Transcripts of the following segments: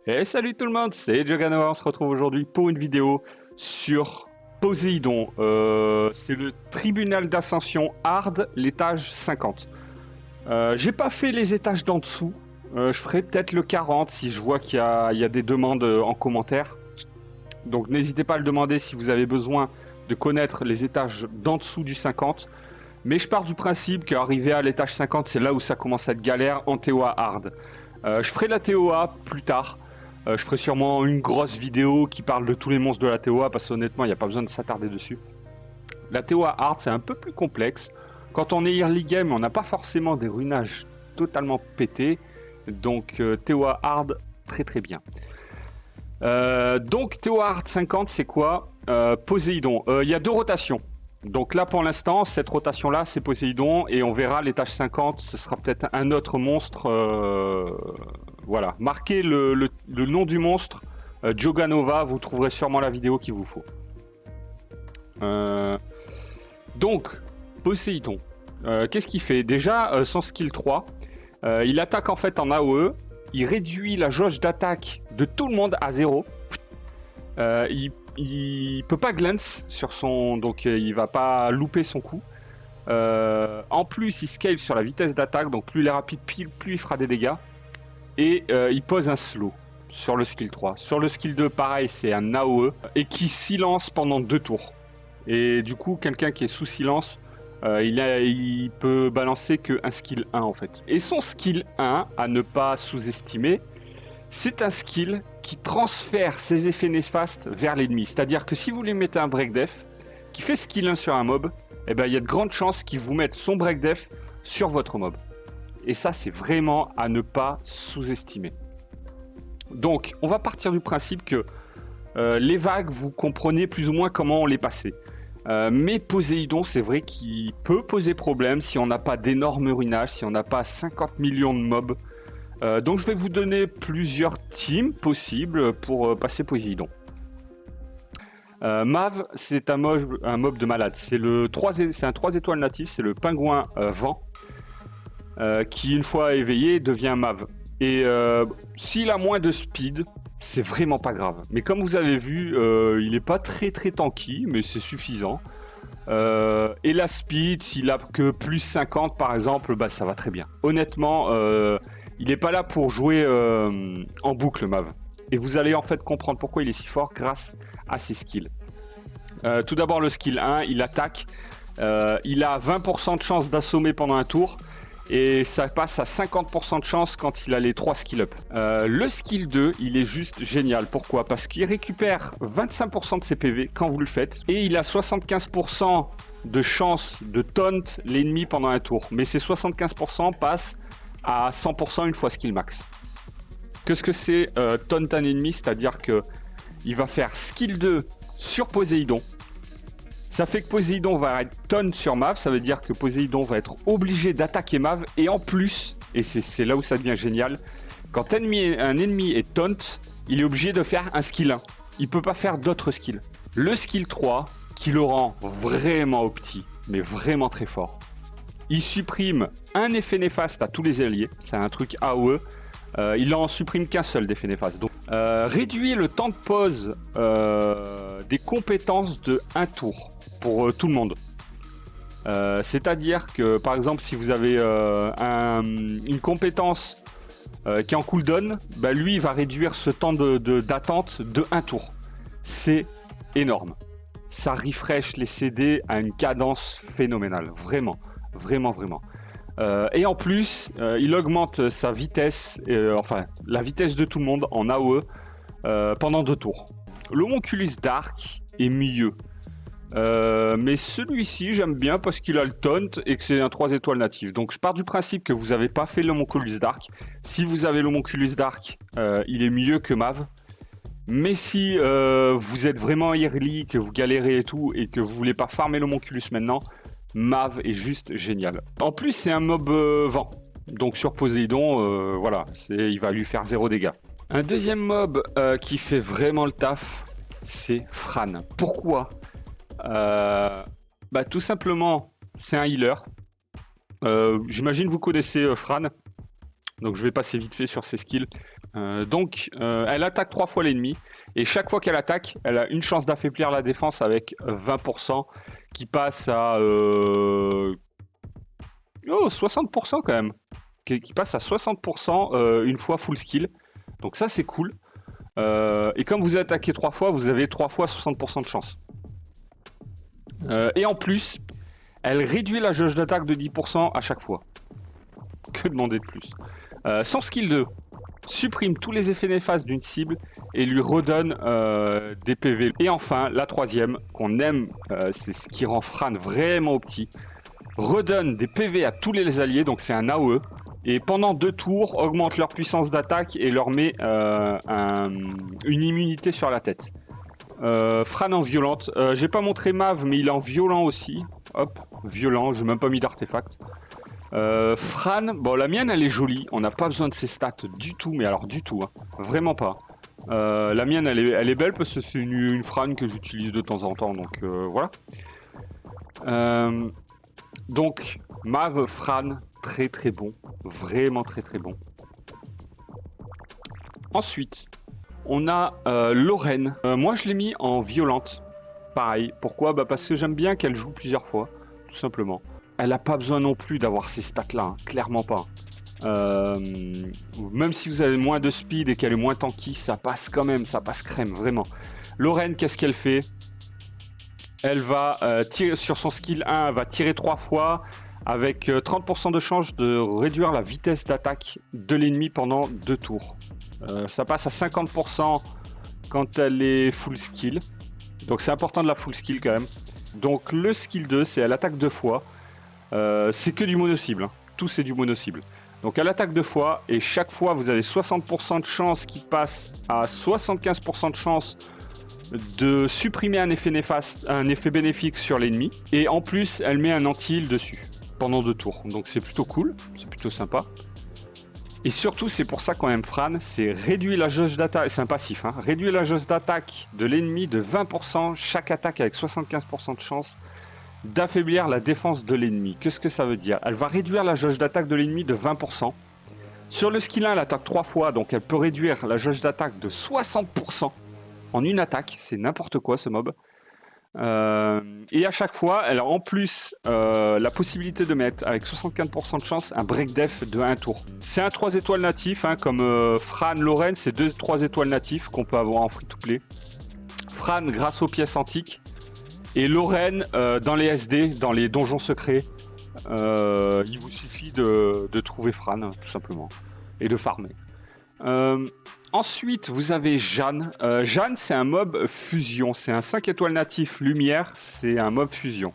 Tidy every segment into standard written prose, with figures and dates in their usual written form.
Et salut tout le monde, c'est Juggernaut, on se retrouve aujourd'hui pour une vidéo sur Poséidon. C'est le tribunal d'ascension hard, l'étage 50. J'ai pas fait les étages d'en dessous, je ferai peut-être le 40 si je vois qu'il y a des demandes en commentaire. Donc n'hésitez pas à le demander si vous avez besoin de connaître les étages d'en dessous du 50. Mais je pars du principe qu'arriver à l'étage 50, c'est là où ça commence à être galère en TOA hard. Je ferai la TOA plus tard. Je ferai sûrement une grosse vidéo qui parle de tous les monstres de la TOA parce qu'honnêtement, il n'y a pas besoin de s'attarder dessus. La TOA hard, c'est un peu plus complexe. Quand on est early game, on n'a pas forcément des runages totalement pétés. Donc TOA hard, très très bien. Donc TOA hard 50, c'est quoi Poséidon. Il y a deux rotations. Donc là pour l'instant, cette rotation là c'est Poséidon et on verra l'étage 50, ce sera peut-être un autre monstre. Voilà, marquez le nom du monstre, Joganova, vous trouverez sûrement la vidéo qu'il vous faut. Donc, Poséidon, qu'est-ce qu'il fait? Déjà, son skill 3, il attaque en fait en AOE, il réduit la jauge d'attaque de tout le monde à 0. Il peut pas glance sur son, donc il va pas louper son coup. En plus, il scale sur la vitesse d'attaque, donc plus il est rapide, plus il fera des dégâts. Et il pose un slow sur le skill 3. Sur le skill 2, pareil, c'est un AOE et qui silence pendant 2 tours. Et du coup, quelqu'un qui est sous silence, il peut balancer qu'un skill 1 en fait. Et son skill 1, à ne pas sous-estimer, c'est un skill qui transfère ses effets néfastes vers l'ennemi. C'est-à-dire que si vous lui mettez un break def qui fait skill 1 sur un mob, eh ben, il y a de grandes chances qu'il vous mette son break def sur votre mob. Et ça, c'est vraiment à ne pas sous-estimer. Donc, on va partir du principe que les vagues, vous comprenez plus ou moins comment on les passait. Mais Poséidon, c'est vrai qu'il peut poser problème si on n'a pas d'énormes ruinages, si on n'a pas 50 millions de mobs. Donc je vais vous donner plusieurs teams possibles pour passer Poséidon. Mav, c'est un mob de malade. C'est un 3 étoiles natif, c'est le pingouin vent. Qui une fois éveillé devient Mav. Et s'il a moins de speed, c'est vraiment pas grave. Mais comme vous avez vu, il est pas très très tanky, mais c'est suffisant. Et la speed, s'il a que plus 50 par exemple, bah ça va très bien. Honnêtement, il est pas là pour jouer en boucle Mav. Et vous allez en fait comprendre pourquoi il est si fort grâce à ses skills. Tout d'abord le skill 1, il attaque. Il a 20% de chance d'assommer pendant un tour. Et ça passe à 50% de chance quand il a les 3 skill up. Le skill 2, il est juste génial. Pourquoi? Parce qu'il récupère 25% de ses PV quand vous le faites. Et il a 75% de chance de taunt l'ennemi pendant un tour. Mais ces 75% passent à 100% une fois skill max. Qu'est-ce que c'est taunt un ennemi? C'est-à-dire que il va faire skill 2 sur Poséidon. Ça fait que Poséidon va être taunt sur Mav, ça veut dire que Poséidon va être obligé d'attaquer Mav, et en plus, et c'est là où ça devient génial, quand un ennemi est taunt, il est obligé de faire un skill 1. Il peut pas faire d'autres skills. Le skill 3, qui le rend vraiment opti, mais vraiment très fort. Il supprime un effet néfaste à tous les alliés, c'est un truc AOE, il en supprime qu'un seul d'effet néfaste. Donc, réduit le temps de pause des compétences de 1 tour pour tout le monde. C'est-à-dire que par exemple si vous avez une compétence qui est en cooldown, bah, lui il va réduire ce temps d'attente de 1 tour. C'est énorme. Ça refresh les CD à une cadence phénoménale. Vraiment, vraiment, vraiment. Et en plus, il augmente sa vitesse, enfin la vitesse de tout le monde en AOE pendant 2 tours. L'Homunculus Dark est mieux. Mais celui-ci j'aime bien parce qu'il a le taunt et que c'est un 3 étoiles natif. Donc je pars du principe que vous n'avez pas fait l'Homunculus Dark. Si vous avez l'Homunculus Dark, il est mieux que Mav. Mais si vous êtes vraiment early, que vous galérez et tout, et que vous voulez pas farmer l'Homunculus maintenant, Mav est juste génial. En plus c'est un mob vent. Donc sur Poséidon, voilà, il va lui faire 0 dégâts. Un deuxième mob qui fait vraiment le taf, c'est Fran. Pourquoi? Bah tout simplement, c'est un healer. J'imagine vous connaissez Fran. Donc je vais passer vite fait sur ses skills. Elle attaque 3 fois l'ennemi. Et chaque fois qu'elle attaque, elle a une chance d'affaiblir la défense avec 20% qui passe à 60% quand même. Qui passe à 60% une fois full skill. Donc ça c'est cool. Et comme vous attaquez 3 fois, vous avez 3 fois 60% de chance. Et en plus, elle réduit la jauge d'attaque de 10% à chaque fois. Que demander de plus? Son skill 2 supprime tous les effets néfastes d'une cible et lui redonne des PV. Et enfin, la troisième, qu'on aime, c'est ce qui rend Fran vraiment petit, redonne des PV à tous les alliés, donc c'est un AOE. Et pendant 2 tours, augmente leur puissance d'attaque et leur met une immunité sur la tête. Fran en violente. J'ai pas montré Mav, mais il est en violent aussi. Hop, violent, j'ai même pas mis d'artefact. Fran, bon la mienne elle est jolie, on n'a pas besoin de ses stats du tout, mais alors du tout, hein. Vraiment pas. La mienne elle est belle parce que c'est une Fran que j'utilise de temps en temps, donc voilà. Donc Mav, Fran, très très bon, vraiment très très bon. Ensuite, on a Lorraine. Moi je l'ai mis en violente, pareil. Pourquoi? Bah parce que j'aime bien qu'elle joue plusieurs fois, tout simplement. Elle n'a pas besoin non plus d'avoir ces stats-là, hein, clairement pas. Même si vous avez moins de speed et qu'elle est moins tanky, ça passe quand même, ça passe crème, vraiment. Lorraine, qu'est-ce qu'elle fait? Elle va tirer sur son skill 1, elle va tirer 3 fois avec 30% de chance de réduire la vitesse d'attaque de l'ennemi pendant 2 tours. Ça passe à 50% quand elle est full skill. Donc c'est important de la full skill quand même. Donc le skill 2, c'est elle attaque 2 fois. C'est que du mono-cible, hein. Tout c'est du mono-cible. Donc elle attaque 2 fois et chaque fois vous avez 60% de chance qui passe à 75% de chance de supprimer un effet néfaste, un effet bénéfique sur l'ennemi. Et en plus elle met un anti-heal dessus pendant 2 tours. Donc c'est plutôt cool, c'est plutôt sympa. Et surtout c'est pour ça qu'on aime Fran, c'est réduire la jauge d'attaque, c'est un passif, hein, réduire la jauge d'attaque de l'ennemi de 20%, chaque attaque avec 75% de chance d'affaiblir la défense de l'ennemi. Qu'est-ce que ça veut dire? Elle va réduire la jauge d'attaque de l'ennemi de 20%. Sur le skill 1, elle attaque 3 fois, donc elle peut réduire la jauge d'attaque de 60% en une attaque. C'est n'importe quoi ce mob. Et à chaque fois, elle a en plus la possibilité de mettre, avec 75% de chance, un break def de 1 tour. C'est un 3 étoiles natif, hein, comme Fran, Lorraine, c'est 3 étoiles natifs qu'on peut avoir en free-to-play. Fran, grâce aux pièces antiques. Et Lorraine, dans les SD, dans les donjons secrets, il vous suffit de trouver Fran, tout simplement, et de farmer. Ensuite, vous avez Jeanne. Jeanne, c'est un mob fusion. C'est un 5 étoiles natif lumière, c'est un mob fusion.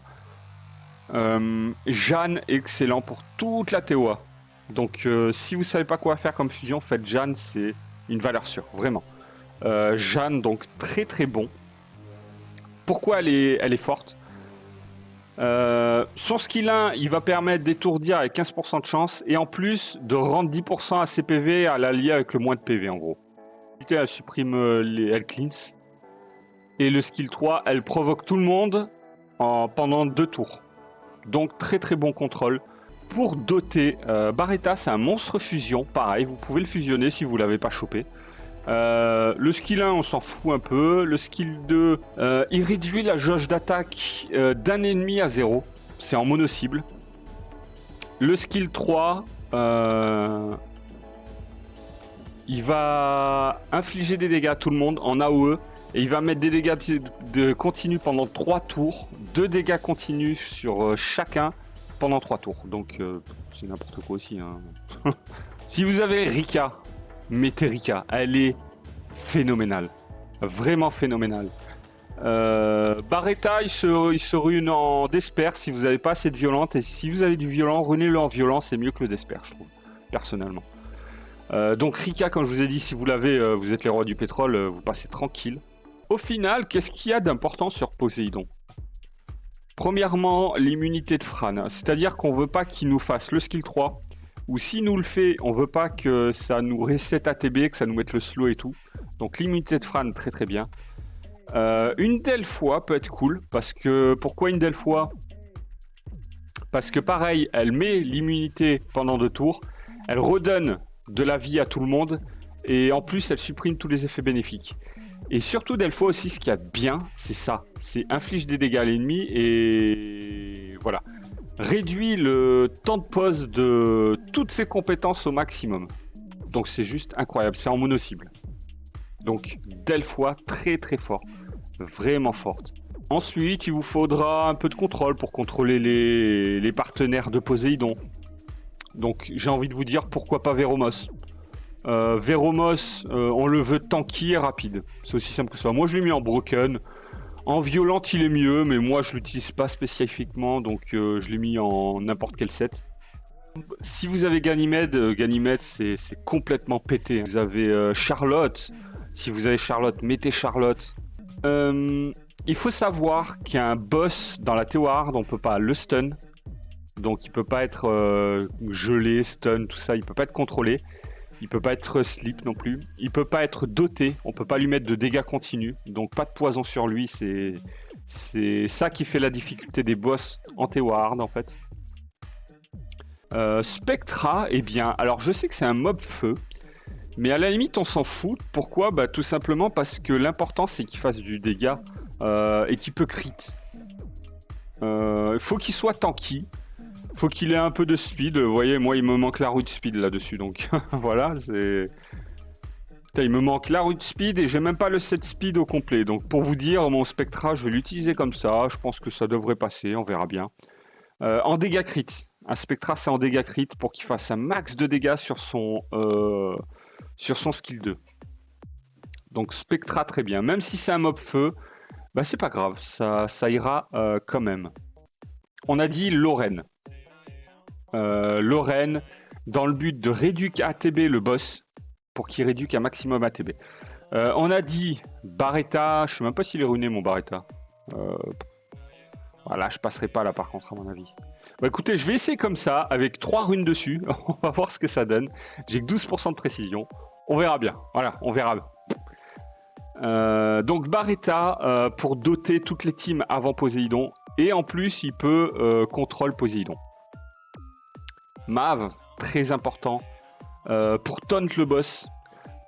Jeanne, excellent pour toute la TOA. Donc, si vous savez pas quoi faire comme fusion, faites Jeanne, c'est une valeur sûre, vraiment. Jeanne, donc très très bon. Pourquoi elle est forte? Son skill 1, il va permettre d'étourdir avec 15% de chance et en plus de rendre 10% à ses PV à l'allié avec le moins de PV en gros. Elle supprime elle cleanse. Et le skill 3, elle provoque tout le monde pendant 2 tours. Donc très très bon contrôle. Pour doter, Barretta c'est un monstre fusion, pareil, vous pouvez le fusionner si vous l'avez pas chopé. Le skill 1 on s'en fout un peu. Le skill 2 il réduit la jauge d'attaque d'un ennemi à 0. C'est en mono cible. Le skill 3 il va infliger des dégâts à tout le monde en AOE. Et il va mettre des dégâts de continu pendant 3 tours. 2 dégâts continus sur chacun pendant 3 tours. Donc c'est n'importe quoi aussi, hein. Si vous avez Rika, mettez Rika, elle est phénoménale, vraiment phénoménale. Barretta, il se rune en Desper si vous n'avez pas assez de violente, et si vous avez du violent, runez-le en violent, c'est mieux que le Desper, je trouve, personnellement. Donc Rika, comme je vous ai dit, si vous l'avez, vous êtes les rois du pétrole, vous passez tranquille. Au final, qu'est-ce qu'il y a d'important sur Poséidon? Premièrement, l'immunité de Fran, c'est-à-dire qu'on veut pas qu'il nous fasse le skill 3, ou si nous le fait, on veut pas que ça nous reset ATB, que ça nous mette le slow et tout. Donc l'immunité de Fran, très très bien. Une Delphois peut être cool, parce que... Pourquoi une Delphois? Parce que pareil, elle met l'immunité pendant 2 tours, elle redonne de la vie à tout le monde, Et en plus, elle supprime tous les effets bénéfiques. Et surtout, Delphois aussi, ce qu'il y a de bien, c'est ça. C'est inflige des dégâts à l'ennemi et voilà. Réduit le temps de pause de toutes ses compétences au maximum. Donc c'est juste incroyable, c'est en mono-cible. Donc Delphois, très très fort. Vraiment forte. Ensuite, il vous faudra un peu de contrôle pour contrôler les partenaires de Poséidon. Donc j'ai envie de vous dire, pourquoi pas Véromos. Véromos, on le veut tanky et rapide. C'est aussi simple que ça. Moi je l'ai mis en broken. En violente il est mieux, mais moi je l'utilise pas spécifiquement, donc je l'ai mis en n'importe quel set. Si vous avez Ganymède, Ganymède c'est complètement pété. Vous avez Charlotte. Si vous avez Charlotte, mettez Charlotte. Il faut savoir qu'il y a un boss dans la Théo Hard, on peut pas le stun. Donc il peut pas être gelé, stun, tout ça, il peut pas être contrôlé. Il peut pas être slip non plus. Il peut pas être doté. On peut pas lui mettre de dégâts continus. Donc pas de poison sur lui. C'est ça qui fait la difficulté des boss en Théo Hard en fait. Spectra, eh bien, alors je sais que c'est un mob feu. Mais à la limite on s'en fout. Pourquoi? Bah tout simplement parce que l'important c'est qu'il fasse du dégât et qu'il peut crit. Il faut qu'il soit tanky. Faut qu'il ait un peu de speed. Vous voyez, moi, il me manque la roue de speed là-dessus. Donc, voilà, c'est... Putain, il me manque la roue de speed et j'ai même pas le set speed au complet. Donc, pour vous dire, mon Spectra, je vais l'utiliser comme ça. Je pense que ça devrait passer. On verra bien. En dégâts crit. Un Spectra, c'est en dégâts crit pour qu'il fasse un max de dégâts sur son skill 2. Donc, Spectra, très bien. Même si c'est un mob feu, bah, c'est pas grave. Ça ira quand même. On a dit Lorraine. Lorraine, dans le but de réduire ATB le boss, pour qu'il réduise un maximum ATB. On a dit Barretta, je sais même pas s'il est ruiné mon Barretta. Voilà, je passerai pas là par contre à mon avis. Bah écoutez, je vais essayer comme ça, avec 3 runes dessus, on va voir ce que ça donne. J'ai que 12% de précision, on verra bien, voilà, on verra. Donc Barretta, pour doter toutes les teams avant Poséidon, et en plus il peut contrôle Poséidon. Mav, très important, pour taunt le boss,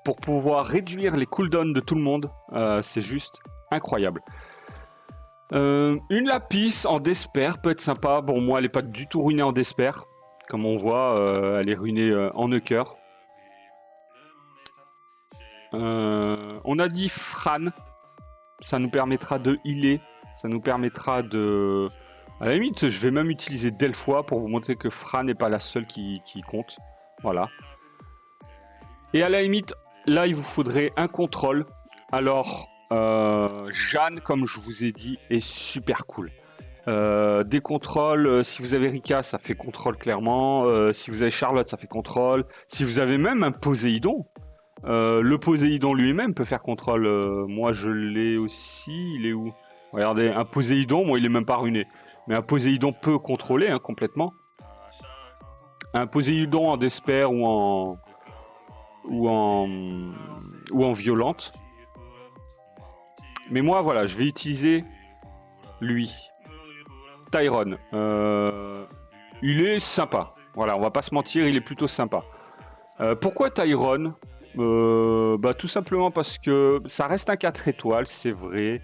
pour pouvoir réduire les cooldowns de tout le monde, c'est juste incroyable. Une Lapis en Despair peut être sympa. Bon, moi elle n'est pas du tout ruinée en Despair, comme on voit, elle est ruinée en Euchre. On a dit Fran, ça nous permettra de healer, ça nous permettra de... À la limite, je vais même utiliser Delphois pour vous montrer que Fran n'est pas la seule qui compte. Voilà. Et à la limite, là, il vous faudrait un contrôle. Alors, Jeanne, comme je vous ai dit, est super cool. Des contrôles, si vous avez Rika, ça fait contrôle clairement. Si vous avez Charlotte, ça fait contrôle. Si vous avez même un Poséidon, le Poséidon lui-même peut faire contrôle. Moi, je l'ai aussi. Il est où? Regardez, un Poséidon, moi, il est même pas ruiné. Mais un Poséidon peut contrôler complètement. Un Poséidon en Despair ou en violente. Mais moi, voilà, je vais utiliser lui. Tyrone. Il est sympa. Voilà, on va pas se mentir, il est plutôt sympa. Pourquoi Tyrone? Bah, tout simplement parce que ça reste un 4 étoiles, c'est vrai.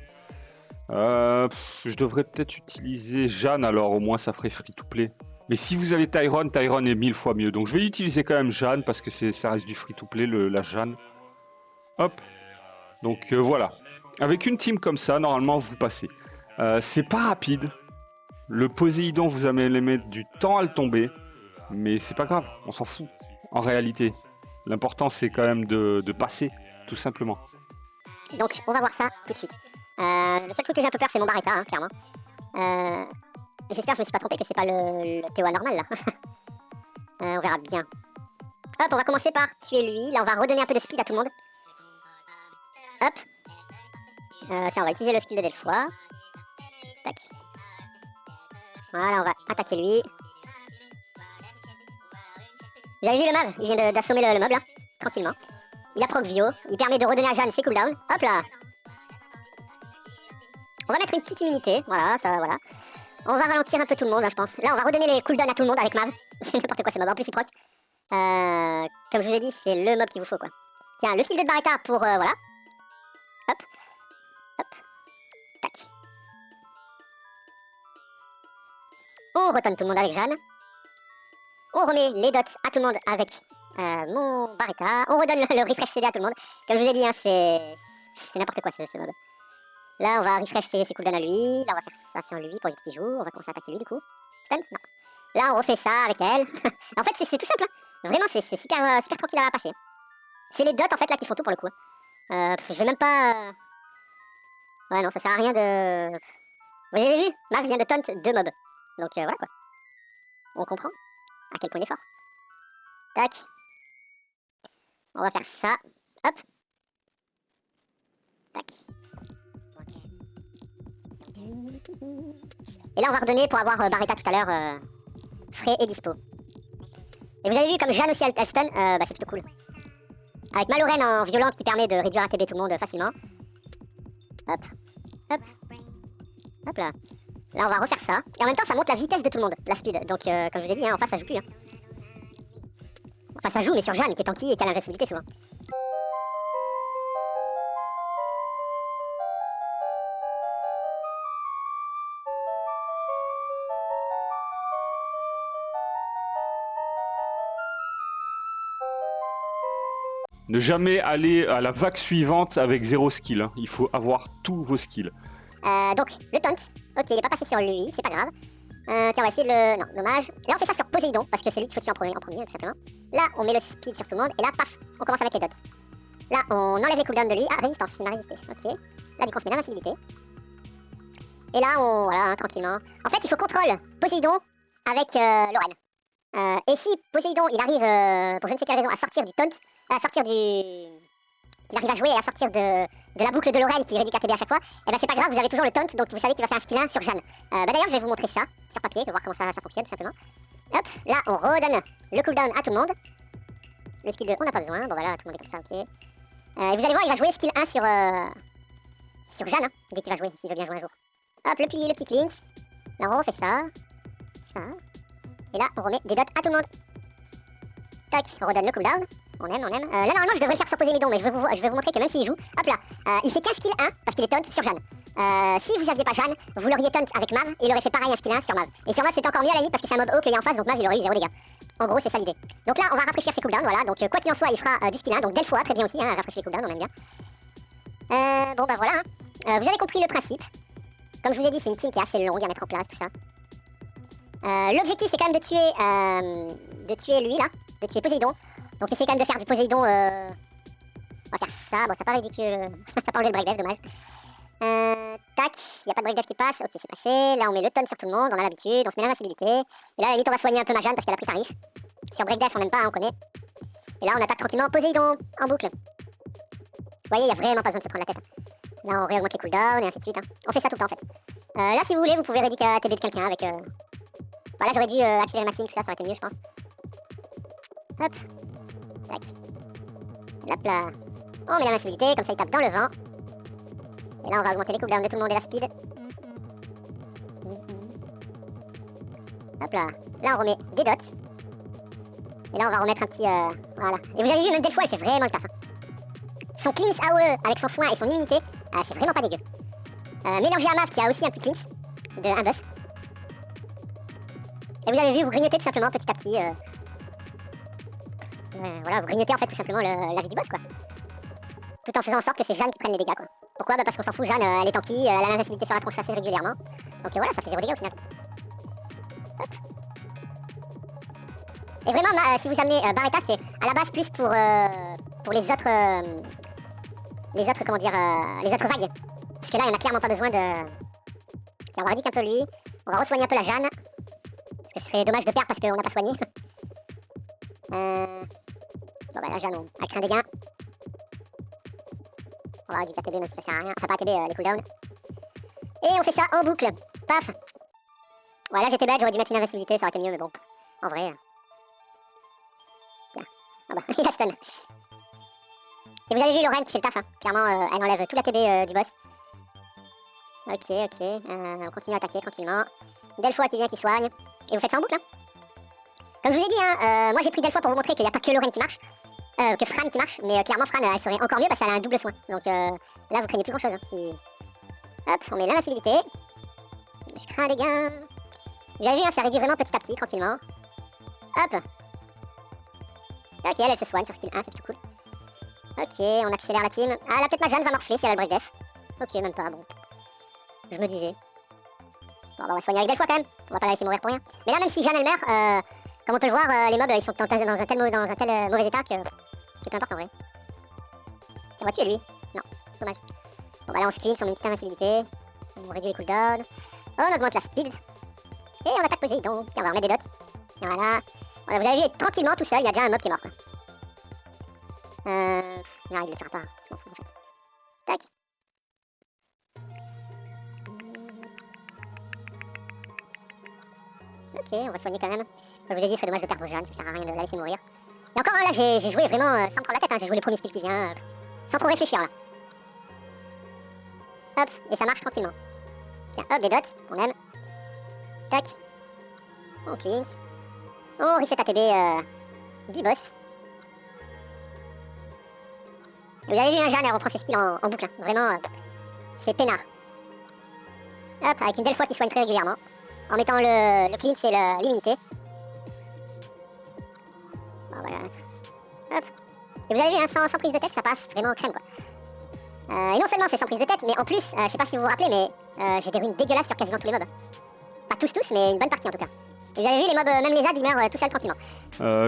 Je devrais peut-être utiliser Jeanne, alors au moins ça ferait free-to-play. Mais si vous avez Tyrone, Tyrone est 1000 fois mieux. Donc je vais utiliser quand même Jeanne parce que ça reste du free-to-play, la Jeanne. Hop. Donc voilà. Avec une team comme ça, normalement vous passez. C'est pas rapide. Le Poséidon, vous allez mettre du temps à le tomber. Mais c'est pas grave, on s'en fout. En réalité, l'important c'est quand même de passer, tout simplement. Donc on va voir ça tout de suite. Le seul truc que j'ai un peu peur, c'est mon Barretta, hein, clairement. J'espère que je me suis pas trompé, que c'est pas le Théo normal là. On verra bien. Hop, on va commencer par tuer lui. Là, on va redonner un peu de speed à tout le monde. Hop. Tiens, on va utiliser le skill de Delphois. Tac. Voilà, on va attaquer lui. Vous avez vu le mob? Il vient d'assommer le mob là, tranquillement. Il a proc Vio, il permet de redonner à Jeanne ses cooldowns. Hop là. On va mettre une petite immunité, voilà, ça, voilà. On va ralentir un peu tout le monde, hein, je pense. Là, on va redonner les cooldowns à tout le monde avec Mav. C'est n'importe quoi, ces mobs. En plus, il proc. Comme je vous ai dit, c'est le mob qu'il vous faut, quoi. Tiens, le skill 2 de Barretta pour... voilà. Hop. Hop. Tac. On retourne tout le monde avec Jeanne. On remet les dots à tout le monde avec mon Barretta. On redonne le refresh CD à tout le monde. Comme je vous ai dit, hein, c'est n'importe quoi ce mob. Là, on va refresh ses cooldowns à lui. Là, on va faire ça sur lui pour éviter qu'il joue. On va commencer à attaquer lui du coup. Stun? Non. Là, on refait ça avec elle. En fait, c'est tout simple. Hein. Vraiment, c'est super, super tranquille à passer. C'est les dots en fait là qui font tout pour le coup. Je vais même pas... Ouais, non, ça sert à rien de... Vous avez vu? Mav vient de taunt 2 mobs. Donc voilà quoi. On comprend à quel point il est fort. Tac. On va faire ça. Hop. Tac. Et là on va redonner pour avoir Barretta tout à l'heure frais et dispo. Et vous avez vu comme Jeanne aussi elle stun, bah c'est plutôt cool. Avec Maloren en violente qui permet de réduire ATB tout le monde facilement. Hop. Hop. Hop là. Là on va refaire ça. Et en même temps ça monte la vitesse de tout le monde, la speed. Donc comme je vous ai dit, hein, en face ça joue plus. Hein. Enfin ça joue mais sur Jeanne qui est tanky et qui a l'invincibilité souvent. Ne jamais aller à la vague suivante avec 0 skill. Hein. Il faut avoir tous vos skills. Donc, le taunt. Ok, il est pas passé sur lui, c'est pas grave. Tiens, on va essayer de le... Non, dommage. Là, on fait ça sur Poséidon, parce que c'est lui qu'il faut tuer en premier, tout simplement. Là, on met le speed sur tout le monde, et là, paf, on commence avec les dots. Là, on enlève les cooldowns de lui. Ah, résistance, il m'a résisté. Ok. Là, du coup, on se met l'invincibilité. Et là, on... Voilà, hein, tranquillement. En fait, il faut contrôle Poséidon avec Lorraine. Et si Poséidon, il arrive, pour je ne sais quelle raison, à sortir du taunt, à sortir du... qu'il arrive à jouer et à sortir de la boucle de Lorraine qui réduit KTB à chaque fois, et ben c'est pas grave, vous avez toujours le taunt, donc vous savez qu'il va faire un skill 1 sur Jeanne. D'ailleurs, je vais vous montrer ça sur papier, pour voir comment ça fonctionne tout simplement. Hop, là on redonne le cooldown à tout le monde. Le skill 2, on n'a pas besoin, bon voilà, tout le monde est comme ça, ok. Et vous allez voir, il va jouer skill 1 sur Jeanne, hein, dès qu'il va jouer, s'il veut bien jouer un jour. Hop, le petit cleanse. Là on refait ça. Ça. Et là, on remet des dots à tout le monde. Tac, on redonne le cooldown. On aime. Là, normalement, je devrais le faire sur Poséidon, mais je vais vous montrer que même s'il joue, hop là, il fait qu'un skill 1 parce qu'il est taunt sur Jeanne. Si vous aviez pas Jeanne, vous l'auriez taunt avec Mav et il aurait fait pareil un skill 1 sur Mav. Et sur Mav, c'est encore mieux à la limite parce que c'est un mob haut qu'il y a en face, donc Mav il aurait eu 0 dégâts. En gros, c'est ça l'idée. Donc là, on va rafraîchir ses cooldowns, voilà. Donc quoi qu'il en soit, il fera du skill 1. Donc Delphoa, très bien aussi, hein, rafraîchir les cooldowns, on aime bien. Bon, bah voilà. Hein. Vous avez compris le principe. Comme je vous ai dit, c'est une team qui est assez longue à mettre en place, tout ça. L'objectif c'est quand même de tuer lui là, de tuer Poséidon. Donc essayez quand même de faire du Poséidon. On va faire ça, bon ça paraît ridicule, ça pas enlevé le breakdev, dommage. Tac, y a pas de breakdev qui passe, ok c'est passé. Là on met le tonne sur tout le monde, on a l'habitude, on se met l'invincibilité. Et là à la limite on va soigner un peu ma Jeanne parce qu'elle a pris tarif. Sur breakdev on n'aime pas, hein, on connaît. Et là on attaque tranquillement Poséidon en boucle. Vous voyez, y a vraiment pas besoin de se prendre la tête. Là on réaugmente les cooldowns et ainsi de suite. Hein. On fait ça tout le temps en fait. Là si vous voulez vous pouvez réduire la TB de quelqu'un avec... Voilà, j'aurais dû accélérer Maxime, tout ça, ça aurait été mieux, je pense. Hop. Tac. Hop là. On met l'invincibilité, comme ça il tape dans le vent. Et là, on va augmenter les cooldowns de tout le monde et la speed. Hop là. Là, on remet des dots. Et là, on va remettre un petit... voilà. Et vous avez vu, même Delphoa, elle fait vraiment le taf. Hein. Son cleanse AOE, avec son soin et son immunité, c'est vraiment pas dégueu. Mélangé à Mav, qui a aussi un petit cleanse, de un buff. Et vous avez vu, vous grignotez tout simplement petit à petit. Voilà, vous grignotez en fait tout simplement la vie du boss quoi. Tout en faisant en sorte que c'est Jeanne qui prenne les dégâts quoi. Pourquoi? Bah parce qu'on s'en fout, Jeanne elle est tanky, elle a l'invincibilité sur la tronche assez régulièrement. Donc voilà, ça fait 0 dégâts au final. Hop. Et vraiment, si vous amenez Barretta, c'est à la base plus pour les autres... comment dire... les autres vagues. Parce que là, il n'y en a clairement pas besoin de... Tiens, on va réduire un peu lui. On va re-soigner un peu la Jeanne. Parce que ce serait dommage de perdre parce qu'on n'a pas soigné. Bon bah la Jeanne, elle craint des gains. On va réduire ATB même si ça sert à rien. Enfin pas ATB, les cooldowns. Et on fait ça en boucle. Paf. Ouais là j'étais bête, j'aurais dû mettre une invincibilité, ça aurait été mieux mais bon. En vrai... Tiens. Ah bah, il a stun. Et vous avez vu Lorraine qui fait le taf, hein. Clairement elle enlève tout l'ATB du boss. Ok, on continue à attaquer tranquillement. Delphoa qui vient, qui soigne. Et vous faites ça en boucle, hein. Comme je vous ai dit, hein, moi j'ai pris Delphoa pour vous montrer qu'il n'y a pas que Lorraine qui marche. que Fran qui marche, mais clairement Fran elle serait encore mieux parce qu'elle a un double soin. Donc là vous craignez plus grand chose. Hein, si... Hop, on met l'invincibilité. Je crains les gains. Vous avez vu, hein, ça réduit vraiment petit à petit, tranquillement. Hop. Ok, elle se soigne sur skill 1, c'est plutôt cool. Ok, on accélère la team. Ah là peut-être ma Jeanne va morfler si elle a le break def. Ok, même pas, bon. Je me disais. Bon, bah, on va soigner avec Delphoi quand même. On va pas la laisser mourir pour rien. Mais là, même si Jeanne elle meurt, comme on peut le voir, les mobs ils sont dans un tel mauvais état que peu importe en vrai. Tiens, on va tuer lui. Non, dommage. Bon, bah là on se clean, on met une petite invincibilité. On réduit les cooldowns. On augmente la speed. Et on attaque Poséidon. Tiens, on va remettre des dots. Et voilà. Voilà, vous avez vu, tranquillement tout seul, il y a déjà un mob qui est mort. Quoi. Non, il le tuera pas. Je m'en fous en fait. Tac. Ok, on va soigner quand même. Comme je vous ai dit, ce serait dommage de perdre Jeanne, ça sert à rien de la laisser mourir. Et encore là, j'ai joué vraiment sans me prendre la tête, hein. J'ai joué les premiers skills qui viennent, sans trop réfléchir là. Hop, et ça marche tranquillement. Tiens, hop, des dots, on aime. Tac. On cleanse. On reset ATB B-boss. Vous avez vu, un Jeanne, elle reprend ses skills en boucle. Hein. Vraiment, c'est peinard. Hop, avec une belle fois qui soigne très régulièrement. En mettant le cleanse et l'immunité. Bon, voilà. Hop. Et vous avez vu, hein, sans prise de tête, ça passe vraiment crème, quoi. Et non seulement c'est sans prise de tête, mais en plus, je sais pas si vous vous rappelez, mais j'ai des runes dégueulasses sur quasiment tous les mobs. Pas tous, mais une bonne partie en tout cas. Et vous avez vu, les mobs, même les ZAD, ils meurent tout seuls tranquillement.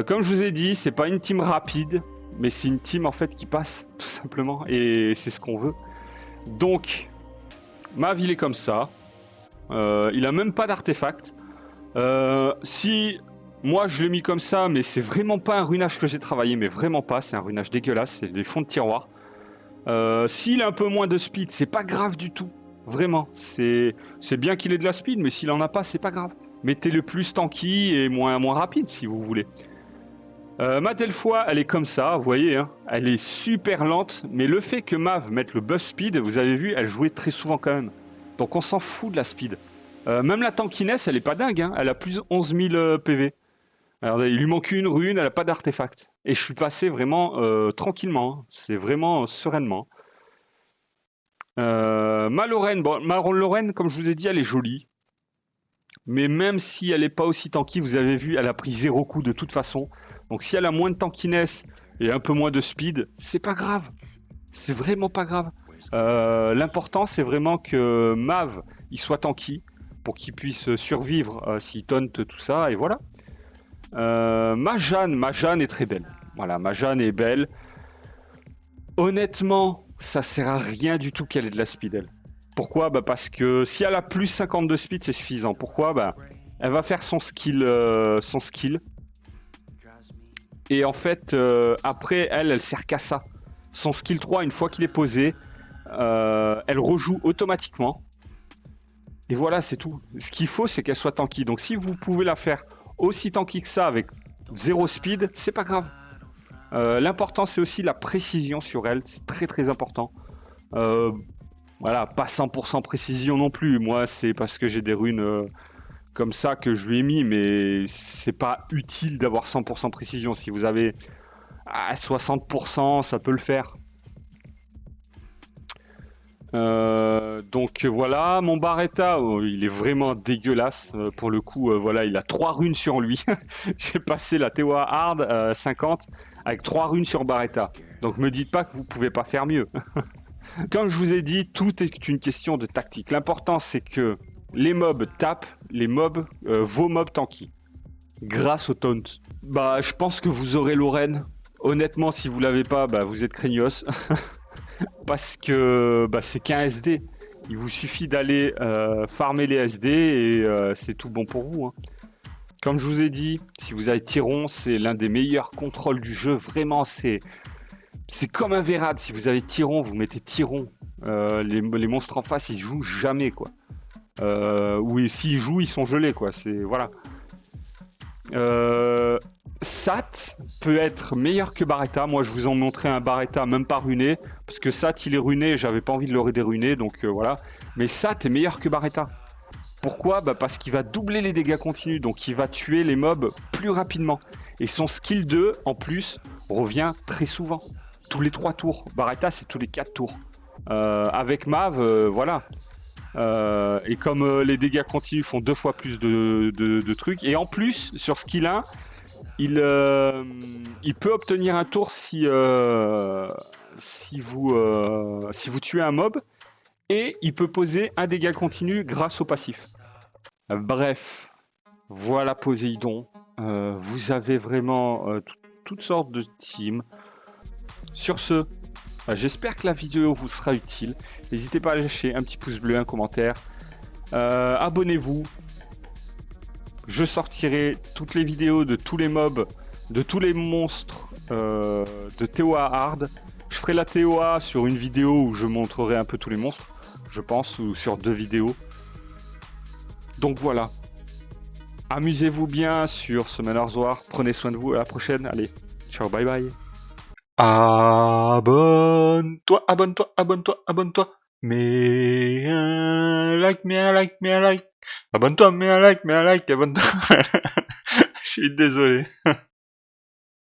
Comme je vous ai dit, c'est pas une team rapide, mais c'est une team en fait qui passe, tout simplement, et c'est ce qu'on veut. Donc, Mav il est comme ça. Il a même pas d'artefact. Si moi je l'ai mis comme ça, mais c'est vraiment pas un runage que j'ai travaillé, mais vraiment pas, c'est un runage dégueulasse, c'est des fonds de tiroir. S'il a un peu moins de speed, c'est pas grave du tout. Vraiment, c'est bien qu'il ait de la speed, mais s'il en a pas, c'est pas grave. Mettez-le plus tanky et moins rapide si vous voulez. Ma Delphoi, elle est comme ça, vous voyez, hein, elle est super lente, mais le fait que Mav mette le buff speed, vous avez vu, elle jouait très souvent quand même. Donc on s'en fout de la speed. Même la tankiness, elle est pas dingue, hein, elle a plus 11 000 PV. Alors, il lui manque une rune, elle a pas d'artefact. Et je suis passé vraiment tranquillement, hein, c'est vraiment sereinement. Ma Lorraine, bon, ma Lorraine, comme je vous ai dit, elle est jolie. Mais même si elle n'est pas aussi tanky, vous avez vu, elle a pris 0 coup de toute façon. Donc si elle a moins de tankiness et un peu moins de speed, c'est pas grave. C'est vraiment pas grave. L'important, c'est vraiment que Mav, il soit tanky pour qu'il puisse survivre s'il taunt tout ça, et voilà. Ma Jeanne est très belle. Voilà, ma Jeanne est belle. Honnêtement, ça sert à rien du tout qu'elle ait de la speed, elle. Pourquoi ? Bah parce que si elle a plus 50 de speed, c'est suffisant. Pourquoi ? Bah, elle va faire son skill. Et en fait, après, elle sert qu'à ça. Son skill 3, une fois qu'il est posé, elle rejoue automatiquement. Et voilà, c'est tout. Ce qu'il faut, c'est qu'elle soit tanky. Donc si vous pouvez la faire aussi tanky que ça, avec 0 speed, c'est pas grave. L'important, c'est aussi la précision sur elle. C'est très très important. Voilà, pas 100% précision non plus. Moi, c'est parce que j'ai des runes comme ça que je lui ai mis, mais c'est pas utile d'avoir 100% précision. Si vous avez 60%, ça peut le faire. Donc voilà, mon Barretta, il est vraiment dégueulasse. Pour le coup, voilà, il a 3 runes sur lui. J'ai passé la TOA Hard 50 avec 3 runes sur Barretta. Donc me dites pas que vous pouvez pas faire mieux. Comme je vous ai dit, tout est une question de tactique. L'important, c'est que les mobs tapent, vos mobs tanky. Grâce au taunt. Bah, je pense que vous aurez Lorraine. Honnêtement, si vous l'avez pas, bah, vous êtes craignos. Parce que bah, c'est qu'un SD. Il vous suffit d'aller farmer les SD et c'est tout bon pour vous. Hein. Comme je vous ai dit, si vous avez Tyron, c'est l'un des meilleurs contrôles du jeu. Vraiment, c'est comme un Vérad. Si vous avez Tyron, vous mettez Tyron. Les monstres en face, ils jouent jamais, quoi. Ou s'ils jouent, ils sont gelés, quoi. C'est voilà. Sat peut être meilleur que Barretta. Moi, je vous en montrais un Barretta même pas runé, parce que Sat, il est runé. J'avais pas envie de le déruner, donc voilà. Mais Sat est meilleur que Barretta. Pourquoi ? Bah parce qu'il va doubler les dégâts continus, donc il va tuer les mobs plus rapidement. Et son skill 2, en plus, revient très souvent. Tous les 3 tours. Barretta, c'est tous les 4 tours. Avec Mav, voilà. Et comme les dégâts continus font 2 fois plus de trucs, et en plus, sur skill 1, il peut obtenir un tour si vous tuez un mob, et il peut poser un dégât continu grâce au passif. Bref, voilà Poséidon. Vous avez vraiment toutes sortes de teams. Sur ce, j'espère que la vidéo vous sera utile. N'hésitez pas à lâcher un petit pouce bleu, un commentaire. Abonnez-vous. Je sortirai toutes les vidéos de tous les mobs, de tous les monstres de TOA Hard. Je ferai la TOA sur une vidéo où je montrerai un peu tous les monstres, je pense, ou sur 2 vidéos. Donc voilà. Amusez-vous bien sur Summoner's War. Prenez soin de vous. À la prochaine. Allez, ciao, bye bye. Abonne-toi, abonne-toi, abonne-toi, abonne-toi. Mets un like, mets un like, mets un like. Abonne-toi, mets un like, abonne-toi. Je suis désolé.